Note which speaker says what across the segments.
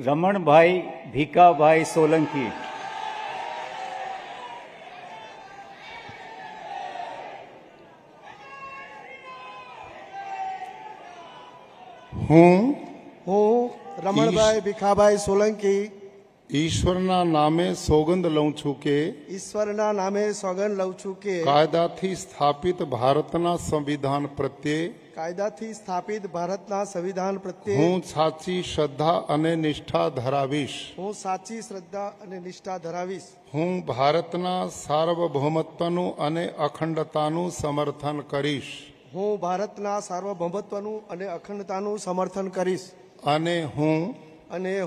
Speaker 1: રમણભાઈ ભીખાભાઈ સોલંકી.
Speaker 2: હું
Speaker 3: રમણભાઈ ભીખાભાઈ સોલંકી
Speaker 2: ઈશ્વરના નામે સોગંદ લઉં છું કે
Speaker 3: ઈશ્વરના નામે સોગંદ લઉં છું કે
Speaker 2: કાયદાથી સ્થાપિત ભારતના સંવિધાન પ્રત્યે
Speaker 3: કાયદાથી સ્થાપિત ભારતના સંવિધાન પ્રત્યે
Speaker 2: હું સાચી શ્રદ્ધા અને નિષ્ઠા ધરાવીશ.
Speaker 3: હું સાચી શ્રદ્ધા અને નિષ્ઠા ધરાવીશ.
Speaker 2: હું ભારતના સાર્વભૌમત્વનું અને અખંડતાનું સમર્થન કરીશ.
Speaker 3: હું ભારતના સાર્વભૌમત્વનું અને અખંડતાનું સમર્થન કરીશ.
Speaker 2: અને હું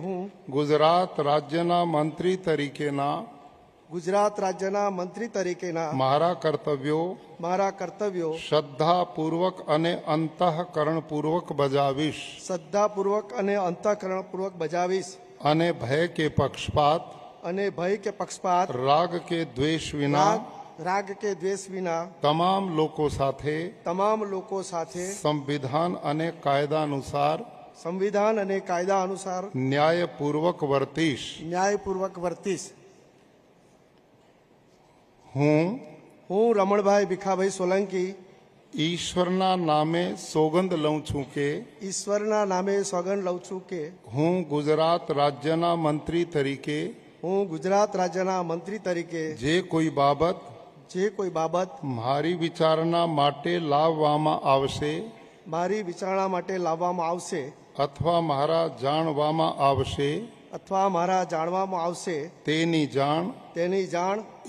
Speaker 3: હું
Speaker 2: ગુજરાત રાજ્યના મંત્રી તરીકેના
Speaker 3: ગુજરાત રાજ્યના મંત્રી તરીકેના
Speaker 2: મારા કર્તવ્યો શ્રદ્ધાપૂર્વક અને અંતઃકરણપૂર્વક બજાવીશ.
Speaker 3: શ્રદ્ધાપૂર્વક અને અંતઃકરણપૂર્વક બજાવીશ.
Speaker 2: અને ભય કે પક્ષપાત રાગ કે દ્વેષ વિના તમામ લોકો સાથે સંવિધાન અને કાયદા અનુસાર ન્યાયપૂર્વક વર્તીશ. હું
Speaker 3: રમણભાઈ ભીખાભાઈ સોલંકી
Speaker 2: ઈશ્વરના નામે સોગંદ લઉં છું કે
Speaker 3: ઈશ્વરના નામે સોગંદ લઉં છું કે
Speaker 2: હું ગુજરાત રાજ્યના મંત્રી તરીકે જે કોઈ બાબત મારી વિચારણા માટે લાવવામાં આવશે અથવા મારા જાણવામાં આવશે તેની જાણ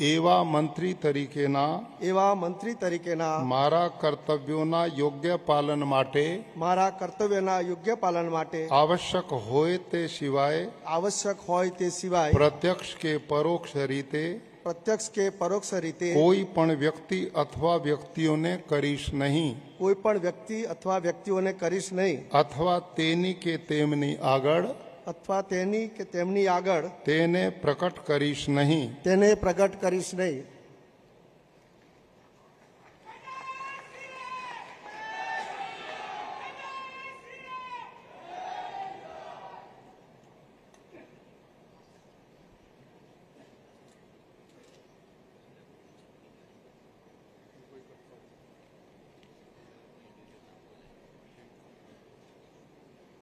Speaker 2: એવા મંત્રી તરીકેના મારા કર્તવ્યોના યોગ્ય પાલન માટે આવશ્યક હોય તે સિવાય પ્રત્યક્ષ કે પરોક્ષ રીતે કોઈ પણ વ્યક્તિ અથવા વ્યક્તિઓને કરીશ નહીં. અથવા તેની કે તેમની આગળ તેને પ્રકટ કરીશ નહીં.